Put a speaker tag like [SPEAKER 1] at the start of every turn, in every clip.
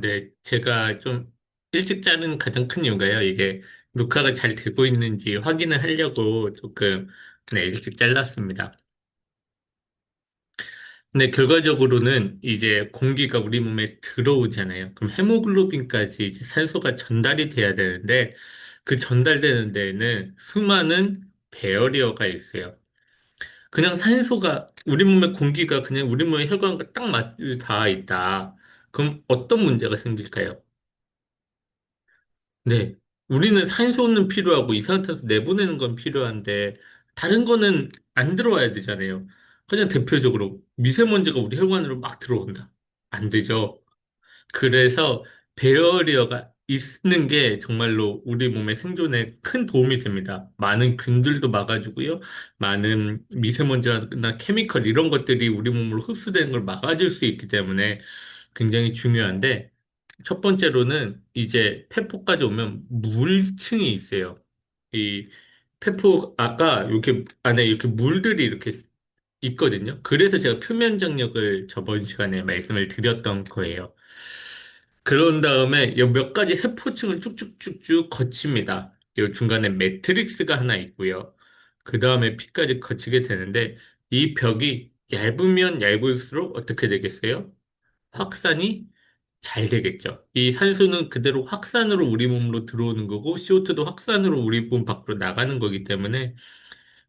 [SPEAKER 1] 네. 제가 좀 일찍 자는 가장 큰 이유가요. 이게 녹화가 잘 되고 있는지 확인을 하려고 조금, 네, 일찍 잘랐습니다. 근데 결과적으로는 이제 공기가 우리 몸에 들어오잖아요. 그럼 헤모글로빈까지 이제 산소가 전달이 돼야 되는데 그 전달되는 데에는 수많은 배어리어가 있어요. 그냥 산소가 우리 몸의 공기가 그냥 우리 몸의 혈관과 딱 맞게 닿아 있다. 그럼 어떤 문제가 생길까요? 네. 우리는 산소는 필요하고 이산화탄소 내보내는 건 필요한데 다른 거는 안 들어와야 되잖아요. 그냥 대표적으로 미세먼지가 우리 혈관으로 막 들어온다. 안 되죠. 그래서 배럴리어가 있는 게 정말로 우리 몸의 생존에 큰 도움이 됩니다. 많은 균들도 막아주고요. 많은 미세먼지나 케미컬 이런 것들이 우리 몸으로 흡수되는 걸 막아줄 수 있기 때문에 굉장히 중요한데 첫 번째로는 이제 폐포까지 오면 물층이 있어요. 이 폐포 아까 이렇게 안에 이렇게 물들이 이렇게 있거든요. 그래서 제가 표면 장력을 저번 시간에 말씀을 드렸던 거예요. 그런 다음에 몇 가지 세포층을 쭉쭉쭉쭉 거칩니다. 이 중간에 매트릭스가 하나 있고요. 그 다음에 피까지 거치게 되는데 이 벽이 얇으면 얇을수록 어떻게 되겠어요? 확산이 잘 되겠죠. 이 산소는 그대로 확산으로 우리 몸으로 들어오는 거고 CO2도 확산으로 우리 몸 밖으로 나가는 거기 때문에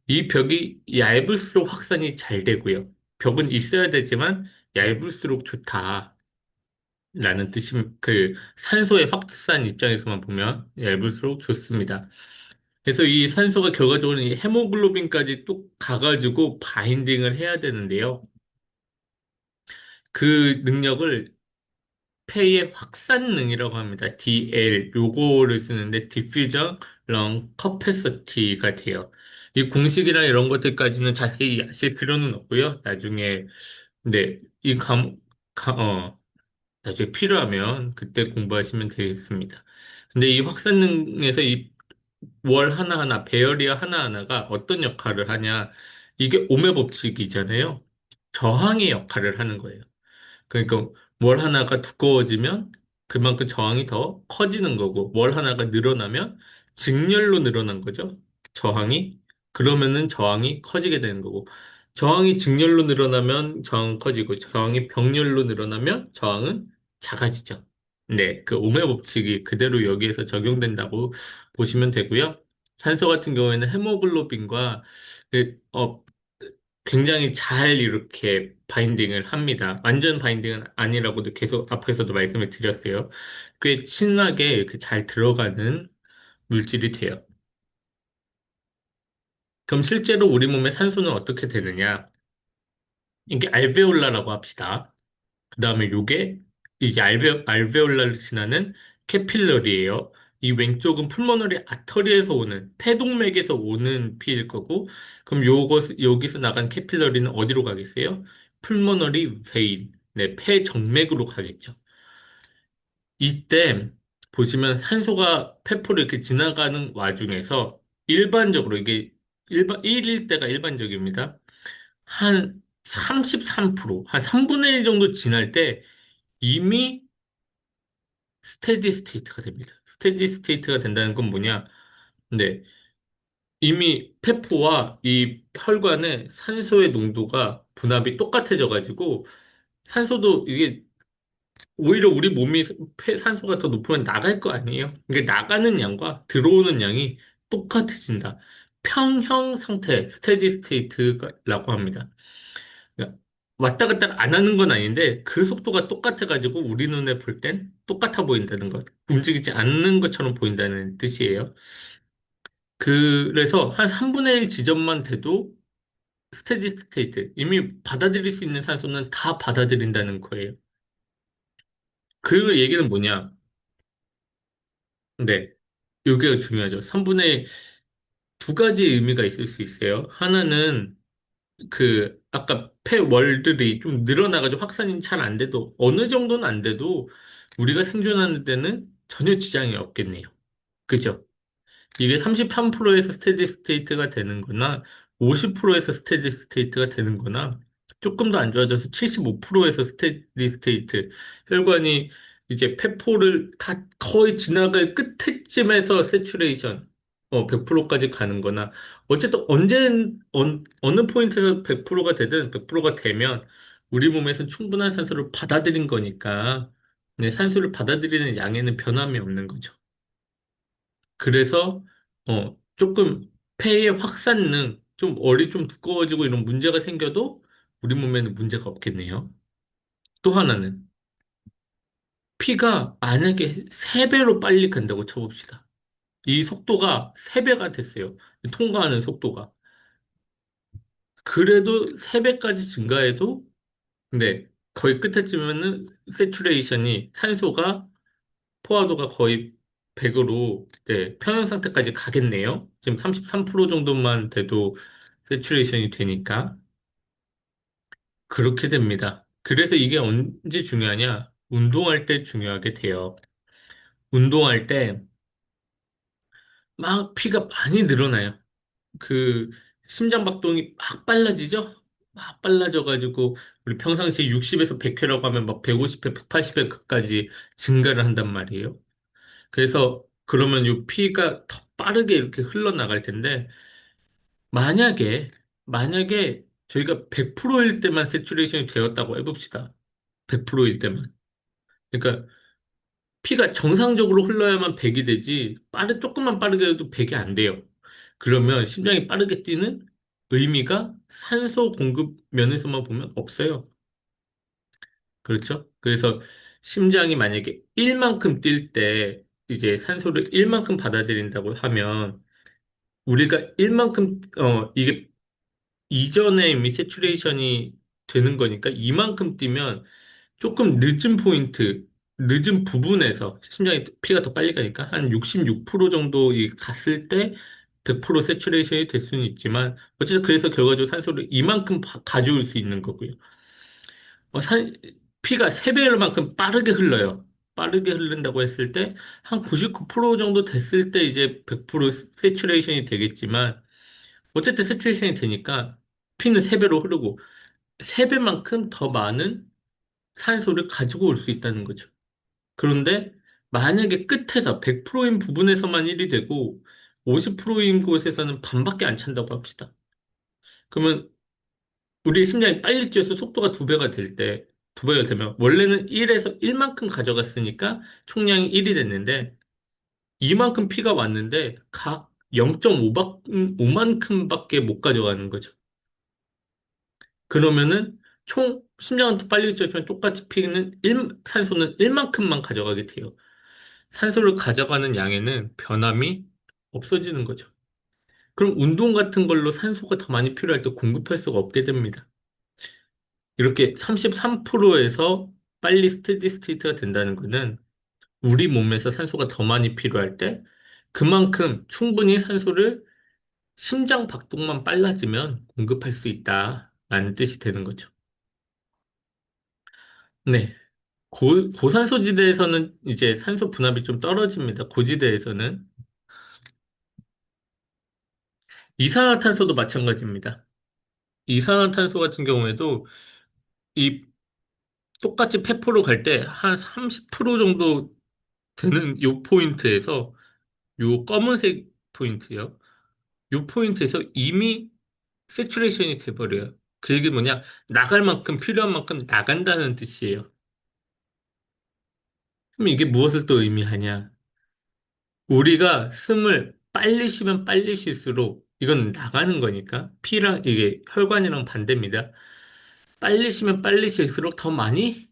[SPEAKER 1] 이 벽이 얇을수록 확산이 잘 되고요. 벽은 있어야 되지만 얇을수록 좋다. 라는 뜻이 그 산소의 확산 입장에서만 보면 얇을수록 좋습니다. 그래서 이 산소가 결과적으로 이 헤모글로빈까지 또 가가지고 바인딩을 해야 되는데요. 그 능력을 폐의 확산능이라고 합니다. DL 요거를 쓰는데 Diffusion Lung Capacity가 돼요. 이 공식이나 이런 것들까지는 자세히 아실 필요는 없고요. 나중에 네, 나중에 필요하면 그때 공부하시면 되겠습니다. 근데 이 확산능에서 이 월 하나하나, 배열이야 하나하나가 어떤 역할을 하냐? 이게 오매 법칙이잖아요. 저항의 역할을 하는 거예요. 그러니까 월 하나가 두꺼워지면 그만큼 저항이 더 커지는 거고, 월 하나가 늘어나면 직렬로 늘어난 거죠. 저항이. 그러면은 저항이 커지게 되는 거고, 저항이 직렬로 늘어나면 저항은 커지고, 저항이 병렬로 늘어나면 저항은 작아지죠. 네, 그 오메 법칙이 그대로 여기에서 적용된다고 보시면 되고요. 산소 같은 경우에는 헤모글로빈과 그, 굉장히 잘 이렇게 바인딩을 합니다. 완전 바인딩은 아니라고도 계속 앞에서도 말씀을 드렸어요. 꽤 친하게 이렇게 잘 들어가는 물질이 돼요. 그럼 실제로 우리 몸의 산소는 어떻게 되느냐? 이게 알베올라라고 합시다. 그 다음에 요게 이게 알베올라를 지나는 캐필러리예요. 이 왼쪽은 풀모너리 아터리에서 오는 폐동맥에서 오는 피일 거고, 그럼 여기서 나간 캐필러리는 어디로 가겠어요? 풀모너리 베인, 네, 폐정맥으로 가겠죠. 이때 보시면 산소가 폐포를 이렇게 지나가는 와중에서 일반적으로 이게 1일 때가 일반적입니다. 한 33%, 한 3분의 1 정도 지날 때 이미 스테디 스테이트가 됩니다. 스테디 스테이트가 된다는 건 뭐냐? 네. 이미 폐포와 이 혈관의 산소의 농도가 분압이 똑같아져 가지고 산소도 이게 오히려 우리 몸이 산소가 더 높으면 나갈 거 아니에요? 이게 나가는 양과 들어오는 양이 똑같아진다. 평형 상태, 스테디 스테이트라고 합니다. 그러니까 왔다 갔다 안 하는 건 아닌데 그 속도가 똑같아가지고 우리 눈에 볼 땐 똑같아 보인다는 것, 움직이지 않는 것처럼 보인다는 뜻이에요. 그래서 한 3분의 1 지점만 돼도 스테디 스테이트, 이미 받아들일 수 있는 산소는 다 받아들인다는 거예요. 그 얘기는 뭐냐? 네, 이게 중요하죠. 3분의 두 가지 의미가 있을 수 있어요. 하나는 아까 폐월들이 좀 늘어나가지고 확산이 잘 안 돼도, 어느 정도는 안 돼도, 우리가 생존하는 데는 전혀 지장이 없겠네요. 그죠? 이게 33%에서 스테디 스테이트가 되는 거나, 50%에서 스테디 스테이트가 되는 거나, 조금 더 안 좋아져서 75%에서 스테디 스테이트, 혈관이 이제 폐포를 다 거의 지나갈 끝에쯤에서 세츄레이션 100%까지 가는 거나 어쨌든 어느 포인트에서 100%가 되든 100%가 되면 우리 몸에서 충분한 산소를 받아들인 거니까 네, 산소를 받아들이는 양에는 변함이 없는 거죠. 그래서 조금 폐의 확산능 좀 얼이 좀 두꺼워지고 이런 문제가 생겨도 우리 몸에는 문제가 없겠네요. 또 하나는 피가 만약에 3배로 빨리 간다고 쳐봅시다. 이 속도가 3배가 됐어요. 통과하는 속도가. 그래도 3배까지 증가해도, 네, 거의 끝에쯤에는 세츄레이션이 산소가 포화도가 거의 100으로, 네, 평형 상태까지 가겠네요. 지금 33% 정도만 돼도 세츄레이션이 되니까. 그렇게 됩니다. 그래서 이게 언제 중요하냐? 운동할 때 중요하게 돼요. 운동할 때 막 피가 많이 늘어나요. 그 심장 박동이 막 빨라지죠? 막 빨라져가지고 우리 평상시에 60에서 100회라고 하면 막 150회, 180회까지 증가를 한단 말이에요. 그래서 그러면 이 피가 더 빠르게 이렇게 흘러나갈 텐데 만약에 저희가 100%일 때만 세츄레이션이 되었다고 해봅시다. 100%일 때만. 그러니까 피가 정상적으로 흘러야만 100이 되지, 조금만 빠르게 해도 100이 안 돼요. 그러면 심장이 빠르게 뛰는 의미가 산소 공급 면에서만 보면 없어요. 그렇죠? 그래서 심장이 만약에 1만큼 뛸 때, 이제 산소를 1만큼 받아들인다고 하면, 우리가 1만큼, 이게 이전에 이미 세츄레이션이 되는 거니까, 이만큼 뛰면 조금 늦은 포인트, 늦은 부분에서 심장이 피가 더 빨리 가니까 한 66% 정도 갔을 때 100% 세츄레이션이 될 수는 있지만 어쨌든 그래서 결과적으로 산소를 이만큼 가져올 수 있는 거고요. 어, 산, 피가 3배만큼 빠르게 흘러요. 빠르게 흐른다고 했을 때 한 99% 정도 됐을 때 이제 100% 세츄레이션이 되겠지만 어쨌든 세츄레이션이 되니까 피는 3배로 흐르고 3배만큼 더 많은 산소를 가지고 올 수 있다는 거죠. 그런데 만약에 끝에서 100%인 부분에서만 1이 되고 50%인 곳에서는 반밖에 안 찬다고 합시다. 그러면 우리 심장이 빨리 뛰어서 속도가 2배가 될 때, 2배가 되면 원래는 1에서 1만큼 가져갔으니까 총량이 1이 됐는데 이만큼 피가 왔는데 각 0.5만큼밖에 못 가져가는 거죠. 그러면은 총 심장은 또 빨리 뛰었지만 똑같이 피는 산소는 1만큼만 가져가게 돼요. 산소를 가져가는 양에는 변함이 없어지는 거죠. 그럼 운동 같은 걸로 산소가 더 많이 필요할 때 공급할 수가 없게 됩니다. 이렇게 33%에서 빨리 스테디 스테이트가 된다는 것은 우리 몸에서 산소가 더 많이 필요할 때 그만큼 충분히 산소를 심장 박동만 빨라지면 공급할 수 있다라는 뜻이 되는 거죠. 네. 고산소지대에서는 이제 산소 분압이 좀 떨어집니다. 고지대에서는. 이산화탄소도 마찬가지입니다. 이산화탄소 같은 경우에도 이 똑같이 페포로 갈 때 한 30% 정도 되는 요 포인트에서 요 검은색 포인트요. 요 포인트에서 이미 세츄레이션이 돼버려요. 그 얘기 뭐냐? 나갈 만큼 필요한 만큼 나간다는 뜻이에요. 그럼 이게 무엇을 또 의미하냐? 우리가 숨을 빨리 쉬면 빨리 쉴수록 이건 나가는 거니까 피랑 이게 혈관이랑 반대입니다. 빨리 쉬면 빨리 쉴수록 더 많이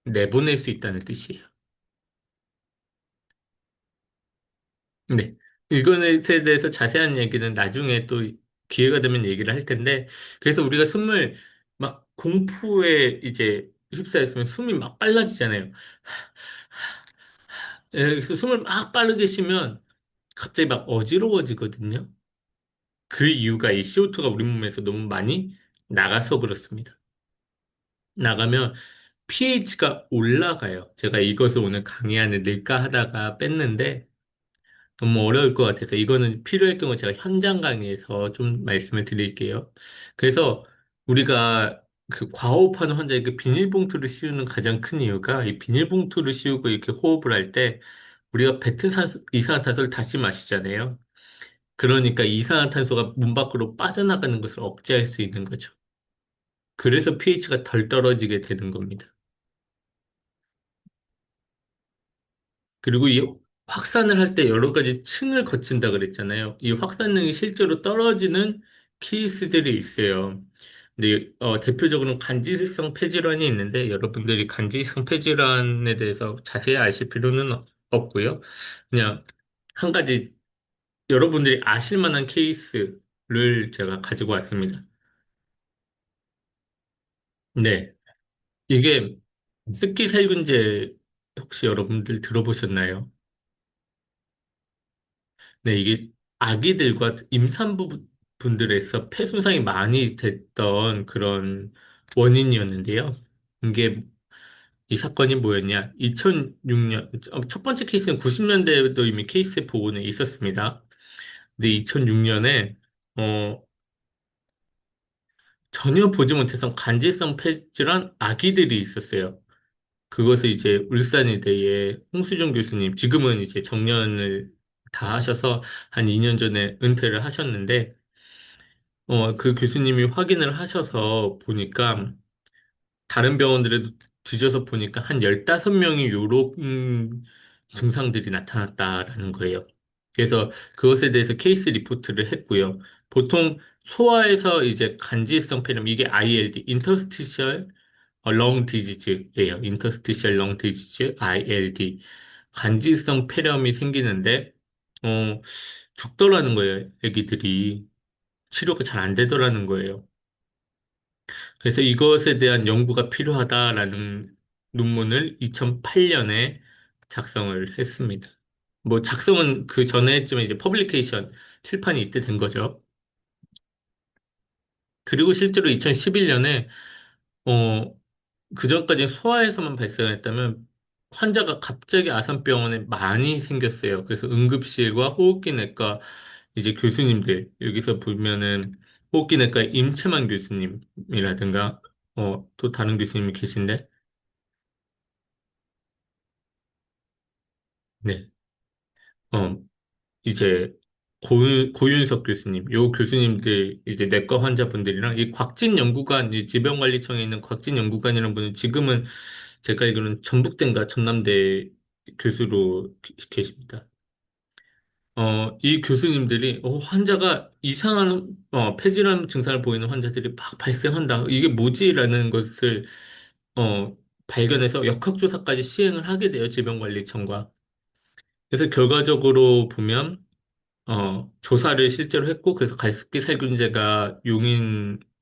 [SPEAKER 1] 내보낼 수 있다는 뜻이에요. 네. 이거에 대해서 자세한 얘기는 나중에 또 기회가 되면 얘기를 할 텐데, 그래서 우리가 숨을 막 공포에 이제 휩싸였으면 숨이 막 빨라지잖아요. 예, 그래서 숨을 막 빠르게 쉬면 갑자기 막 어지러워지거든요. 그 이유가 이 CO2가 우리 몸에서 너무 많이 나가서 그렇습니다. 나가면 pH가 올라가요. 제가 이것을 오늘 강의 안에 넣을까 하다가 뺐는데, 너무 어려울 것 같아서 이거는 필요할 경우 제가 현장 강의에서 좀 말씀을 드릴게요. 그래서 우리가 그 과호흡하는 환자에게 비닐봉투를 씌우는 가장 큰 이유가 이 비닐봉투를 씌우고 이렇게 호흡을 할 때 우리가 뱉은 이산화탄소를 다시 마시잖아요. 그러니까 이산화탄소가 문 밖으로 빠져나가는 것을 억제할 수 있는 거죠. 그래서 pH가 덜 떨어지게 되는 겁니다. 그리고 이 확산을 할 때 여러 가지 층을 거친다 그랬잖아요. 이 확산능이 실제로 떨어지는 케이스들이 있어요. 근데 대표적으로는 간질성 폐질환이 있는데 여러분들이 간질성 폐질환에 대해서 자세히 아실 필요는 없고요. 그냥 한 가지 여러분들이 아실 만한 케이스를 제가 가지고 왔습니다. 네. 이게 습기살균제 혹시 여러분들 들어보셨나요? 네, 이게 아기들과 임산부 분들에서 폐 손상이 많이 됐던 그런 원인이었는데요. 이게 이 사건이 뭐였냐? 2006년 첫 번째 케이스는 90년대에도 이미 케이스 보고는 있었습니다. 근데 2006년에 전혀 보지 못해서 간질성 폐질환 아기들이 있었어요. 그것을 이제 울산의대의 홍수정 교수님, 지금은 이제 정년을 다 하셔서 한 2년 전에 은퇴를 하셨는데, 그 교수님이 확인을 하셔서 보니까 다른 병원들에도 뒤져서 보니까 한 15명이 요런 증상들이 나타났다라는 거예요. 그래서 그것에 대해서 케이스 리포트를 했고요. 보통 소아에서 이제 간질성 폐렴, 이게 ILD, interstitial lung disease예요. interstitial lung disease, ILD. 간질성 폐렴이 생기는데, 어, 죽더라는 거예요. 애기들이. 치료가 잘 안 되더라는 거예요. 그래서 이것에 대한 연구가 필요하다라는 논문을 2008년에 작성을 했습니다. 뭐 작성은 그 전에 했지만 이제 퍼블리케이션 출판이 이때 된 거죠. 그리고 실제로 2011년에 그 전까지 소아에서만 발생했다면 환자가 갑자기 아산병원에 많이 생겼어요. 그래서 응급실과 호흡기내과 이제 교수님들 여기서 보면은 호흡기내과 임채만 교수님이라든가 또 다른 교수님이 계신데 네. 어, 이제 고윤석 교수님, 요 교수님들, 이제 내과 환자분들이랑 이 곽진 연구관, 이 질병관리청에 있는 곽진 연구관이라는 분은 지금은 제가 알기로는 전북대인가 전남대 교수로 계십니다. 이 교수님들이 환자가 이상한 폐질환 증상을 보이는 환자들이 막 발생한다. 이게 뭐지라는 것을 어, 발견해서 역학조사까지 시행을 하게 돼요. 질병관리청과. 그래서 결과적으로 보면 조사를 실제로 했고, 그래서 가습기 살균제가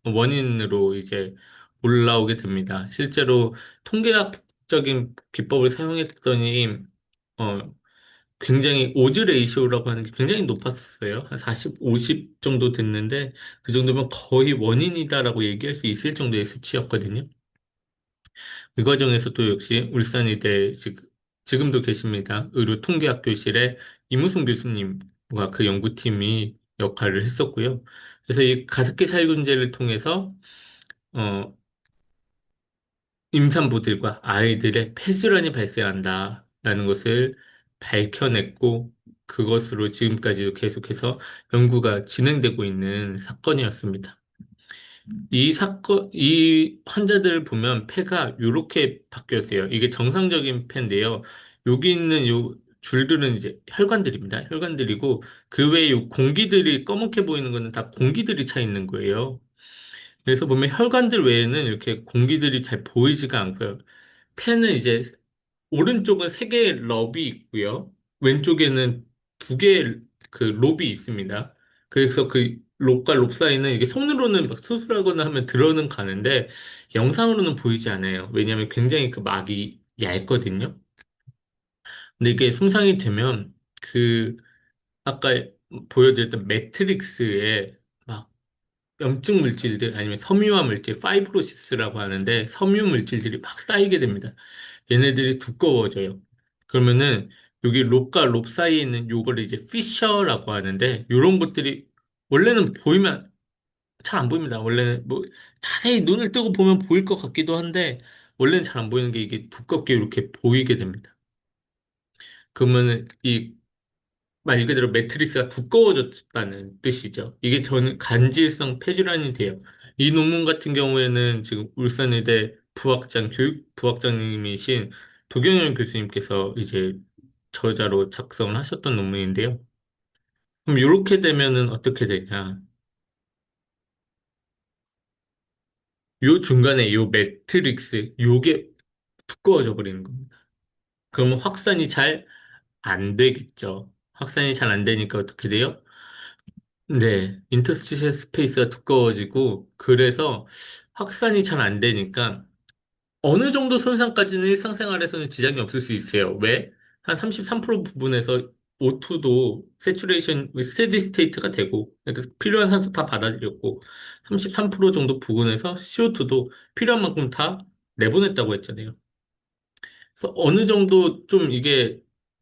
[SPEAKER 1] 원인으로 이제 올라오게 됩니다. 실제로 통계학적인 기법을 사용했더니, 어, 굉장히 오즈 레이시오라고 하는 게 굉장히 높았어요. 한 40, 50 정도 됐는데, 그 정도면 거의 원인이다라고 얘기할 수 있을 정도의 수치였거든요. 그 과정에서 또 역시 울산의대 지금도 계십니다. 의료통계학교실에 이무송 교수님과 그 연구팀이 역할을 했었고요. 그래서 이 가습기 살균제를 통해서 어, 임산부들과 아이들의 폐질환이 발생한다라는 것을 밝혀냈고 그것으로 지금까지도 계속해서 연구가 진행되고 있는 사건이었습니다. 이 환자들 보면 폐가 이렇게 바뀌었어요. 이게 정상적인 폐인데요. 여기 있는 요 줄들은 이제 혈관들입니다. 혈관들이고 그 외에 요 공기들이 검게 보이는 거는 다 공기들이 차 있는 거예요. 그래서 보면 혈관들 외에는 이렇게 공기들이 잘 보이지가 않고요. 폐는 이제 오른쪽은 세 개의 럽이 있고요. 왼쪽에는 두 개의 그 롭이 있습니다. 그래서 그 롭과 롭 사이는 이게 손으로는 막 수술하거나 하면 들어는 가는데 영상으로는 보이지 않아요. 왜냐하면 굉장히 그 막이 얇거든요. 근데 이게 손상이 되면 그 아까 보여드렸던 매트릭스에 막 염증 물질들 아니면 섬유화 물질, 파이브로시스라고 하는데 섬유 물질들이 막 쌓이게 됩니다. 얘네들이 두꺼워져요. 그러면은 여기 롭과 롭 사이에 있는 요거를 이제 피셔라고 하는데 요런 것들이 원래는 보이면 잘 안 보입니다. 원래는 뭐 자세히 눈을 뜨고 보면 보일 것 같기도 한데 원래는 잘 안 보이는 게 이게 두껍게 이렇게 보이게 됩니다. 그러면 이 말 그대로 매트릭스가 두꺼워졌다는 뜻이죠. 이게 전 간질성 폐질환이 돼요. 이 논문 같은 경우에는 지금 울산의대 교육 부학장님이신 도경현 교수님께서 이제 저자로 작성을 하셨던 논문인데요. 그럼 이렇게 되면은 어떻게 되냐? 요 중간에 요 매트릭스 요게 두꺼워져 버리는 겁니다. 그러면 확산이 잘 안 되겠죠. 확산이 잘 안 되니까 어떻게 돼요? 네, 인터스티셜 스페이스가 두꺼워지고 그래서 확산이 잘 안 되니까 어느 정도 손상까지는 일상생활에서는 지장이 없을 수 있어요. 왜? 한 33% 부분에서 O2도 세츄레이션, 스테디 스테이트가 되고 그러니까 필요한 산소 다 받아들였고 33% 정도 부분에서 CO2도 필요한 만큼 다 내보냈다고 했잖아요. 그래서 어느 정도 좀 이게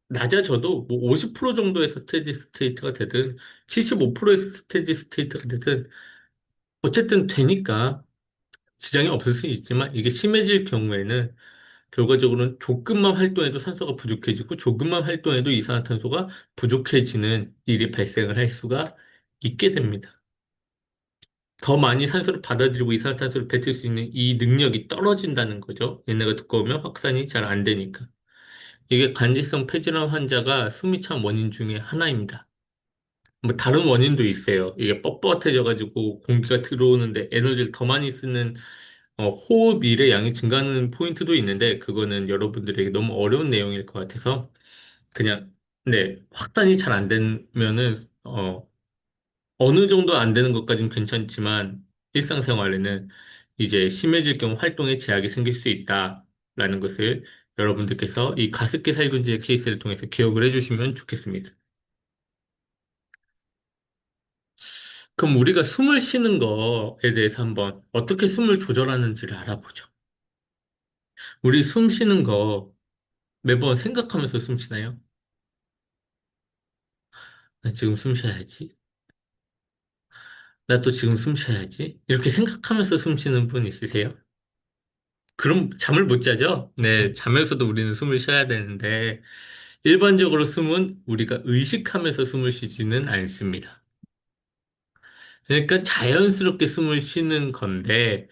[SPEAKER 1] 낮아져도 뭐 50% 정도에서 스테디 스테이트가 되든 75%에서 스테디 스테이트가 되든 어쨌든 되니까 지장이 없을 수 있지만 이게 심해질 경우에는 결과적으로는 조금만 활동해도 산소가 부족해지고 조금만 활동해도 이산화탄소가 부족해지는 일이 발생을 할 수가 있게 됩니다. 더 많이 산소를 받아들이고 이산화탄소를 뱉을 수 있는 이 능력이 떨어진다는 거죠. 얘네가 두꺼우면 확산이 잘 안 되니까. 이게 간질성 폐질환 환자가 숨이 찬 원인 중에 하나입니다. 뭐 다른 원인도 있어요. 이게 뻣뻣해져가지고 공기가 들어오는데 에너지를 더 많이 쓰는 호흡 일의 양이 증가하는 포인트도 있는데 그거는 여러분들에게 너무 어려운 내용일 것 같아서 그냥 네 확단이 잘 안 되면은 어느 정도 안 되는 것까지는 괜찮지만 일상생활에는 이제 심해질 경우 활동에 제약이 생길 수 있다라는 것을 여러분들께서 이 가습기 살균제 케이스를 통해서 기억을 해주시면 좋겠습니다. 그럼 우리가 숨을 쉬는 거에 대해서 한번 어떻게 숨을 조절하는지를 알아보죠. 우리 숨 쉬는 거 매번 생각하면서 숨 쉬나요? 나 지금 숨 쉬어야지. 나 또 지금 숨 쉬어야지. 이렇게 생각하면서 숨 쉬는 분 있으세요? 그럼 잠을 못 자죠? 네, 자면서도 우리는 숨을 쉬어야 되는데, 일반적으로 숨은 우리가 의식하면서 숨을 쉬지는 않습니다. 그러니까 자연스럽게 숨을 쉬는 건데,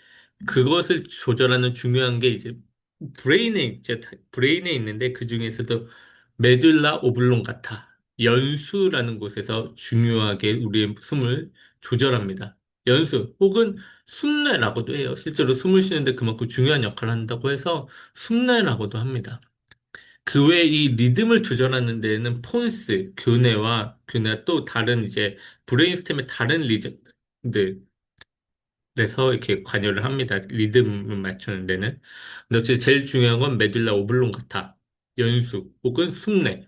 [SPEAKER 1] 그것을 조절하는 중요한 게 이제 브레인에 있는데, 그 중에서도 메듈라 오블롱가타, 연수라는 곳에서 중요하게 우리의 숨을 조절합니다. 연수 혹은 숨뇌라고도 해요. 실제로 숨을 쉬는데 그만큼 중요한 역할을 한다고 해서 숨뇌라고도 합니다. 그 외에 이 리듬을 조절하는 데에는 폰스, 교내와 또 다른 이제 브레인스템의 다른 리듬들 그래서 이렇게 관여를 합니다. 리듬을 맞추는 데는. 근데 어쨌든 제일 중요한 건 메듈라 오블롱가타, 연수 혹은 숨뇌.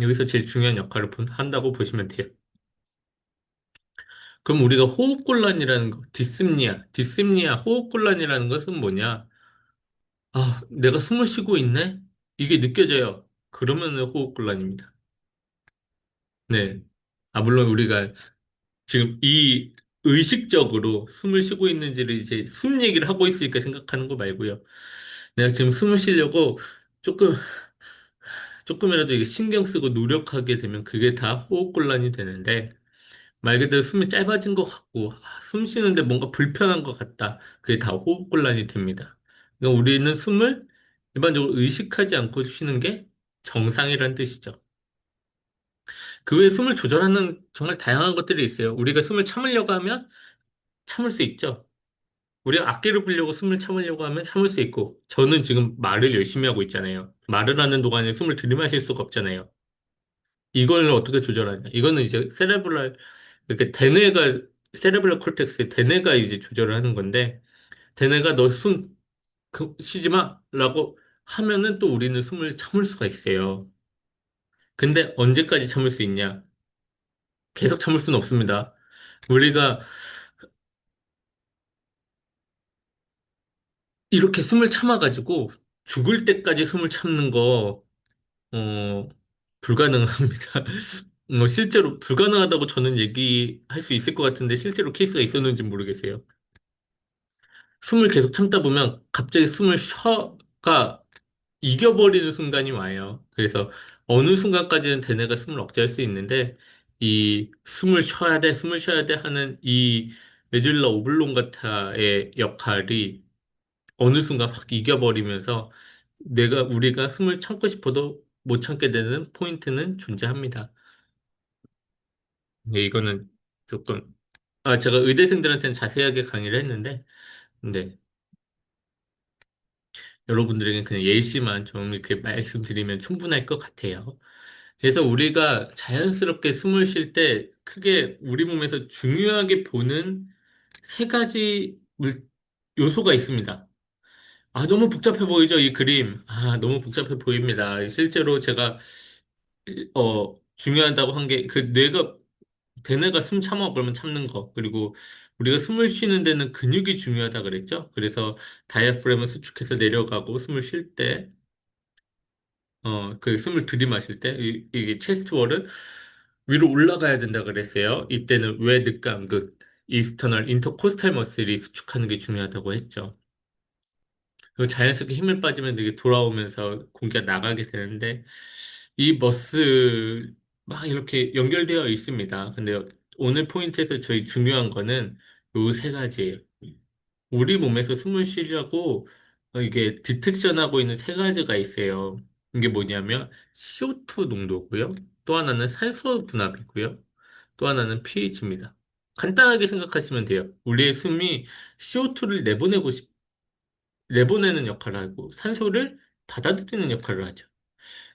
[SPEAKER 1] 여기서 제일 중요한 역할을 한다고 보시면 돼요. 그럼 우리가 호흡곤란이라는 거, 디스입니아, 호흡곤란이라는 것은 뭐냐? 아, 내가 숨을 쉬고 있네? 이게 느껴져요. 그러면은 호흡곤란입니다. 네. 아, 물론 우리가 지금 이 의식적으로 숨을 쉬고 있는지를 이제 숨 얘기를 하고 있으니까 생각하는 거 말고요. 내가 지금 숨을 쉬려고 조금, 조금이라도 이게 신경 쓰고 노력하게 되면 그게 다 호흡곤란이 되는데, 말 그대로 숨이 짧아진 것 같고, 숨 쉬는데 뭔가 불편한 것 같다. 그게 다 호흡곤란이 됩니다. 그러니까 우리는 숨을 일반적으로 의식하지 않고 쉬는 게 정상이라는 뜻이죠. 그 외에 숨을 조절하는 정말 다양한 것들이 있어요. 우리가 숨을 참으려고 하면 참을 수 있죠. 우리가 악기를 부려고 숨을 참으려고 하면 참을 수 있고, 저는 지금 말을 열심히 하고 있잖아요. 말을 하는 동안에 숨을 들이마실 수가 없잖아요. 이걸 어떻게 조절하냐? 이거는 이제 이렇게 세레브럴 콜텍스, 대뇌가 이제 조절을 하는 건데, 대뇌가 너 숨 쉬지 마라고 하면은 또 우리는 숨을 참을 수가 있어요. 근데 언제까지 참을 수 있냐? 계속 참을 수는 없습니다. 우리가 이렇게 숨을 참아가지고 죽을 때까지 숨을 참는 거, 어, 불가능합니다. 실제로 불가능하다고 저는 얘기할 수 있을 것 같은데 실제로 케이스가 있었는지 모르겠어요. 숨을 계속 참다 보면 갑자기 숨을 쉬어가 이겨버리는 순간이 와요. 그래서 어느 순간까지는 대뇌가 숨을 억제할 수 있는데 이 숨을 쉬어야 돼, 숨을 쉬어야 돼 하는 이 메듈라 오블롱가타의 역할이 어느 순간 확 이겨버리면서 우리가 숨을 참고 싶어도 못 참게 되는 포인트는 존재합니다. 네, 이거는 조금 제가 의대생들한테는 자세하게 강의를 했는데 네, 여러분들에게 그냥 예시만 좀 이렇게 말씀드리면 충분할 것 같아요. 그래서 우리가 자연스럽게 숨을 쉴 때 크게 우리 몸에서 중요하게 보는 세 가지 요소가 있습니다. 너무 복잡해 보이죠, 이 그림. 너무 복잡해 보입니다. 실제로 제가, 중요하다고 한 게, 대뇌가 숨 참아 그러면 참는 거. 그리고 우리가 숨을 쉬는 데는 근육이 중요하다 그랬죠? 그래서 다이아프램을 수축해서 내려가고 숨을 쉴 때, 그 숨을 들이마실 때, 이게 체스트월은 위로 올라가야 된다 그랬어요. 이때는 외늑강극, 이스터널 인터코스탈 머슬이 수축하는 게 중요하다고 했죠. 그리고 자연스럽게 힘을 빠지면 이게 돌아오면서 공기가 나가게 되는데, 이 머슬 막 이렇게 연결되어 있습니다. 근데 오늘 포인트에서 저희 중요한 거는 요 세 가지예요. 우리 몸에서 숨을 쉬려고 이게 디텍션하고 있는 세 가지가 있어요. 이게 뭐냐면 CO2 농도고요. 또 하나는 산소 분압이고요. 또 하나는 pH입니다. 간단하게 생각하시면 돼요. 우리의 숨이 CO2를 내보내는 역할을 하고 산소를 받아들이는 역할을 하죠.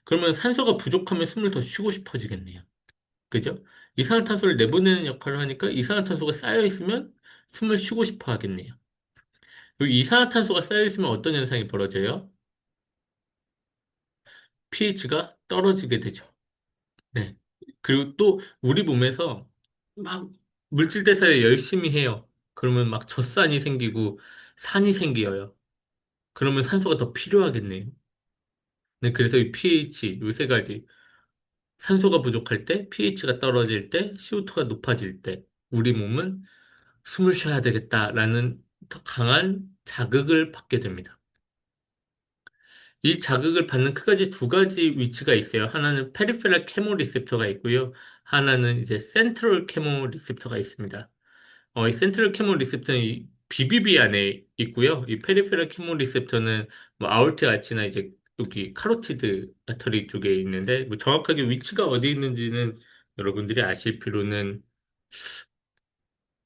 [SPEAKER 1] 그러면 산소가 부족하면 숨을 더 쉬고 싶어지겠네요. 그죠? 이산화탄소를 내보내는 역할을 하니까 이산화탄소가 쌓여 있으면 숨을 쉬고 싶어 하겠네요. 그리고 이산화탄소가 쌓여 있으면 어떤 현상이 벌어져요? pH가 떨어지게 되죠. 네. 그리고 또 우리 몸에서 막 물질 대사를 열심히 해요. 그러면 막 젖산이 생기고 산이 생겨요. 그러면 산소가 더 필요하겠네요. 네, 그래서 이 pH, 이 세 가지. 산소가 부족할 때, pH가 떨어질 때, CO2가 높아질 때, 우리 몸은 숨을 쉬어야 되겠다라는 더 강한 자극을 받게 됩니다. 이 자극을 받는 크가지 두 가지 위치가 있어요. 하나는 페리페럴 케모 리셉터가 있고요. 하나는 이제 센트럴 케모 리셉터가 있습니다. 이 센트럴 케모 리셉터는 이 BBB 안에 있고요. 이 페리페럴 케모 리셉터는 뭐 아ortic 아치나 이제 여기 카로티드 아터리 쪽에 있는데 뭐 정확하게 위치가 어디 있는지는 여러분들이 아실 필요는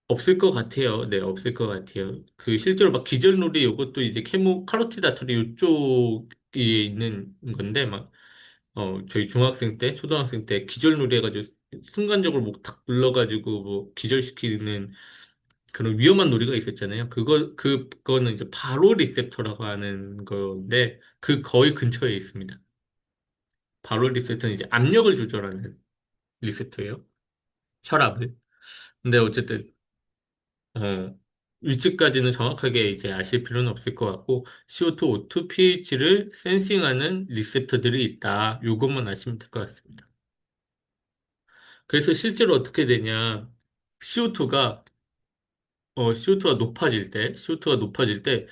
[SPEAKER 1] 없을 것 같아요. 네, 없을 것 같아요. 그 실제로 막 기절놀이 이것도 이제 카로티드 아터리 이쪽에 있는 건데 막 저희 중학생 때, 초등학생 때 기절놀이 해가지고 순간적으로 목 탁 눌러가지고 뭐 기절시키는 그런 위험한 놀이가 있었잖아요. 그거는 이제 바로 리셉터라고 하는 건데, 그 거의 근처에 있습니다. 바로 리셉터는 이제 압력을 조절하는 리셉터예요. 혈압을. 근데 어쨌든, 위치까지는 정확하게 이제 아실 필요는 없을 것 같고, CO2, O2, pH를 센싱하는 리셉터들이 있다. 요것만 아시면 될 것 같습니다. 그래서 실제로 어떻게 되냐. CO2가, CO2가 높아질 때,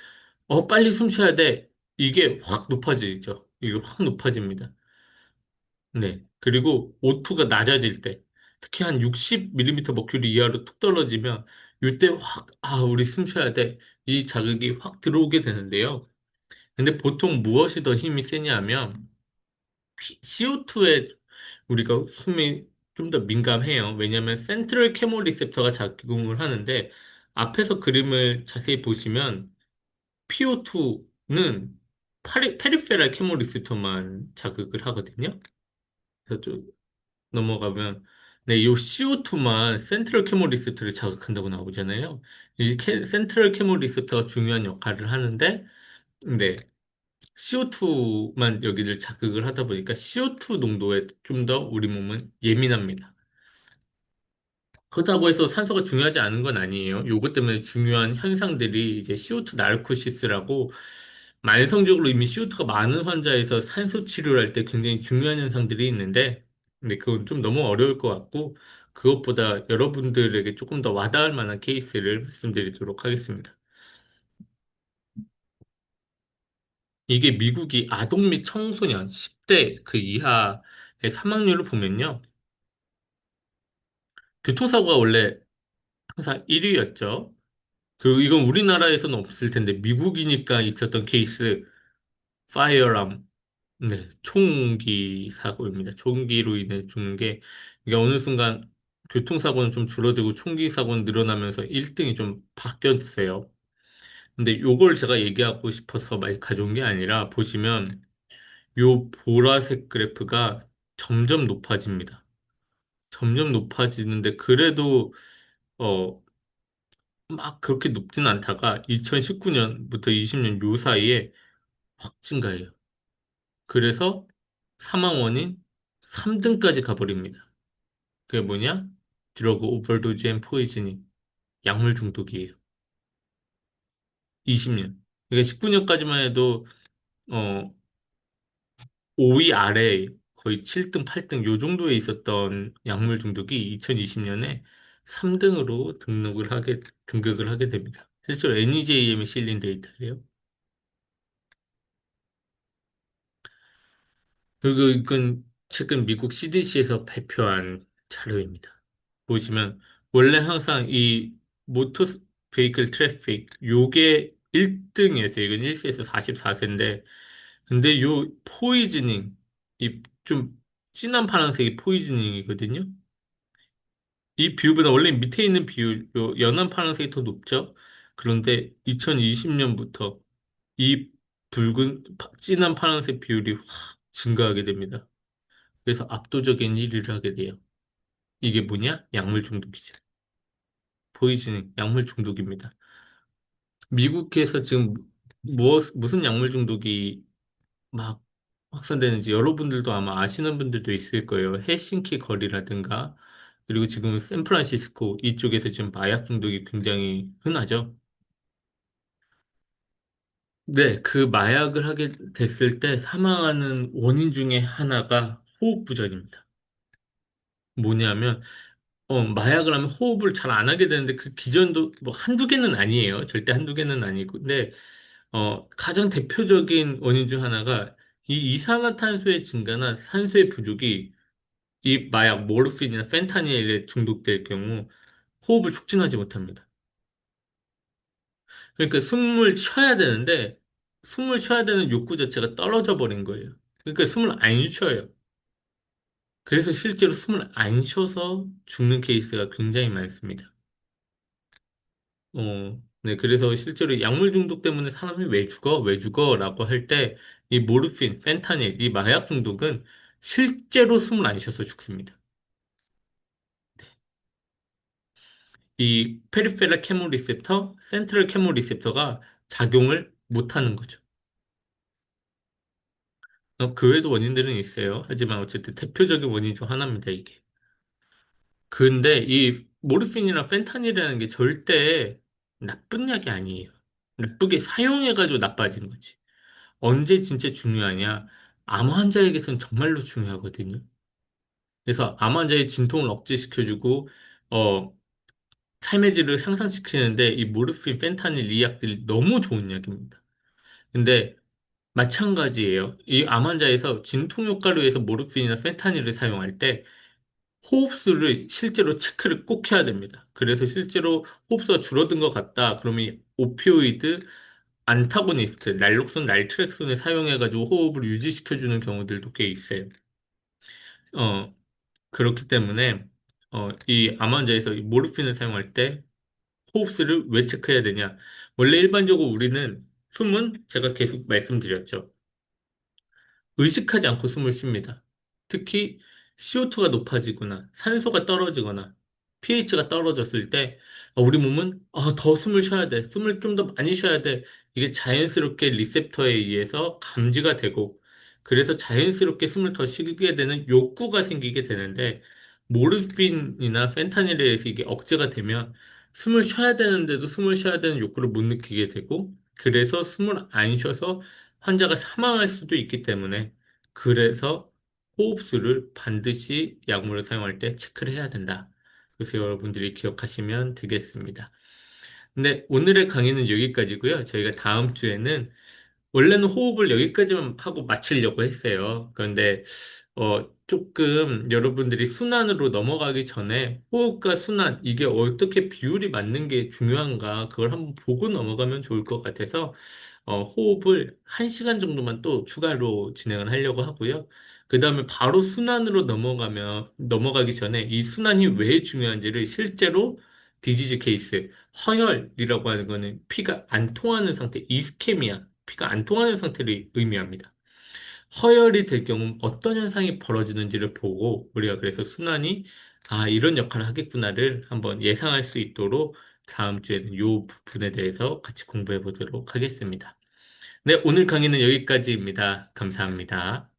[SPEAKER 1] 빨리 숨 쉬어야 돼. 이게 확 높아지죠. 이게 확 높아집니다. 네. 그리고 O2가 낮아질 때, 특히 한 60mm 머큐리 이하로 툭 떨어지면, 이때 확, 우리 숨 쉬어야 돼. 이 자극이 확 들어오게 되는데요. 근데 보통 무엇이 더 힘이 세냐면, CO2에 우리가 숨이 좀 더 민감해요. 왜냐하면 센트럴 케모 리셉터가 작용을 하는데, 앞에서 그림을 자세히 보시면, PO2는 페리페랄 케모 리셉터만 자극을 하거든요. 그래서 좀 넘어가면 네, 요 CO2만 센트럴 케모 리셉터를 자극한다고 나오잖아요. 이 센트럴 케모 리셉터가 중요한 역할을 하는데 네, CO2만 여기를 자극을 하다 보니까 CO2 농도에 좀 더 우리 몸은 예민합니다. 그렇다고 해서 산소가 중요하지 않은 건 아니에요. 요것 때문에 중요한 현상들이 이제 CO2 나르코시스라고 만성적으로 이미 CO2가 많은 환자에서 산소 치료를 할 때 굉장히 중요한 현상들이 있는데, 근데 그건 좀 너무 어려울 것 같고, 그것보다 여러분들에게 조금 더 와닿을 만한 케이스를 말씀드리도록 하겠습니다. 이게 미국이 아동 및 청소년 10대 그 이하의 사망률을 보면요. 교통사고가 원래 항상 1위였죠. 그리고 이건 우리나라에서는 없을 텐데, 미국이니까 있었던 케이스, 파이어람, 네, 총기 사고입니다. 총기로 인해 죽는 게, 이게 어느 순간 교통사고는 좀 줄어들고 총기 사고는 늘어나면서 1등이 좀 바뀌었어요. 근데 요걸 제가 얘기하고 싶어서 많이 가져온 게 아니라, 보시면 요 보라색 그래프가 점점 높아집니다. 점점 높아지는데, 그래도, 어, 막 그렇게 높진 않다가 2019년부터 20년 요 사이에 확 증가해요. 그래서 사망 원인 3등까지 가버립니다. 그게 뭐냐? 드러그 오버도즈 앤 포이즈닝, 약물 중독이에요. 20년. 그러니까 19년까지만 해도 어 5위 아래 거의 7등, 8등 요 정도에 있었던 약물 중독이 2020년에 3등으로 등극을 하게 됩니다. 실제로 NEJM에 실린 데이터예요. 그리고 이건 최근 미국 CDC에서 발표한 자료입니다. 보시면 원래 항상 이 모터 베이클 트래픽 요게 1등이었어요. 이건 1세에서 44세인데 근데 요 포이즈닝 이 좀 진한 파란색이 포이즈닝이거든요. 이 비율보다 원래 밑에 있는 비율 요 연한 파란색이 더 높죠. 그런데 2020년부터 이 진한 파란색 비율이 확 증가하게 됩니다. 그래서 압도적인 1위를 하게 돼요. 이게 뭐냐? 약물 중독이죠. 포이즈닝, 약물 중독입니다. 미국에서 지금 무슨 약물 중독이 막 확산되는지 여러분들도 아마 아시는 분들도 있을 거예요. 헬싱키 거리라든가, 그리고 지금 샌프란시스코 이쪽에서 지금 마약 중독이 굉장히 흔하죠. 네, 그 마약을 하게 됐을 때 사망하는 원인 중에 하나가 호흡 부전입니다. 뭐냐면 마약을 하면 호흡을 잘 안 하게 되는데 그 기전도 뭐 한두 개는 아니에요. 절대 한두 개는 아니고. 근데, 가장 대표적인 원인 중 하나가 이 이산화탄소의 증가나 산소의 부족이 이 마약, 모르핀이나 펜타닐에 중독될 경우 호흡을 촉진하지 못합니다. 그러니까 숨을 쉬어야 되는 욕구 자체가 떨어져 버린 거예요. 그러니까 숨을 안 쉬어요. 그래서 실제로 숨을 안 쉬어서 죽는 케이스가 굉장히 많습니다. 네, 그래서 실제로 약물 중독 때문에 사람이 왜 죽어? 왜 죽어? 라고 할 때, 이 모르핀, 펜타닐, 이 마약 중독은 실제로 숨을 안 쉬어서 죽습니다. 이 페리페럴 케모 리셉터, 센트럴 케모 리셉터가 작용을 못 하는 거죠. 그 외에도 원인들은 있어요. 하지만 어쨌든 대표적인 원인 중 하나입니다, 이게. 근데 이 모르핀이나 펜타닐이라는 게 절대 나쁜 약이 아니에요. 나쁘게 사용해가지고 나빠진 거지. 언제 진짜 중요하냐? 암 환자에게서는 정말로 중요하거든요. 그래서 암 환자의 진통을 억제시켜주고, 어, 삶의 질을 향상시키는데 이 모르핀, 펜타닐 이 약들이 너무 좋은 약입니다. 근데 마찬가지예요. 이 암 환자에서 진통 효과를 위해서 모르핀이나 펜타닐을 사용할 때 호흡수를 실제로 체크를 꼭 해야 됩니다. 그래서 실제로 호흡수가 줄어든 것 같다. 그러면 이 오피오이드 안타고니스트, 날록손, 날트렉손을 사용해가지고 호흡을 유지시켜주는 경우들도 꽤 있어요. 어, 그렇기 때문에, 이 암 환자에서 이 모르핀을 사용할 때 호흡수를 왜 체크해야 되냐? 원래 일반적으로 우리는 숨은 제가 계속 말씀드렸죠. 의식하지 않고 숨을 쉽니다. 특히 CO2가 높아지거나 산소가 떨어지거나 pH가 떨어졌을 때 우리 몸은 더 숨을 쉬어야 돼. 숨을 좀 더 많이 쉬어야 돼. 이게 자연스럽게 리셉터에 의해서 감지가 되고 그래서 자연스럽게 숨을 더 쉬게 되는 욕구가 생기게 되는데 모르핀이나 펜타닐에 의해서 이게 억제가 되면 숨을 쉬어야 되는데도 숨을 쉬어야 되는 욕구를 못 느끼게 되고 그래서 숨을 안 쉬어서 환자가 사망할 수도 있기 때문에 그래서 호흡수를 반드시 약물을 사용할 때 체크를 해야 된다. 그래서 여러분들이 기억하시면 되겠습니다. 근데 오늘의 강의는 여기까지고요. 저희가 다음 주에는 원래는 호흡을 여기까지만 하고 마치려고 했어요. 그런데 조금 여러분들이 순환으로 넘어가기 전에 호흡과 순환 이게 어떻게 비율이 맞는 게 중요한가 그걸 한번 보고 넘어가면 좋을 것 같아서 호흡을 1시간 정도만 또 추가로 진행을 하려고 하고요. 그 다음에 바로 순환으로 넘어가기 전에 이 순환이 왜 중요한지를 실제로 디지즈 케이스, 허혈이라고 하는 거는 피가 안 통하는 상태, 이스케미아, 피가 안 통하는 상태를 의미합니다. 허혈이 될 경우 어떤 현상이 벌어지는지를 보고 우리가 그래서 순환이 이런 역할을 하겠구나를 한번 예상할 수 있도록 다음 주에는 이 부분에 대해서 같이 공부해 보도록 하겠습니다. 네, 오늘 강의는 여기까지입니다. 감사합니다.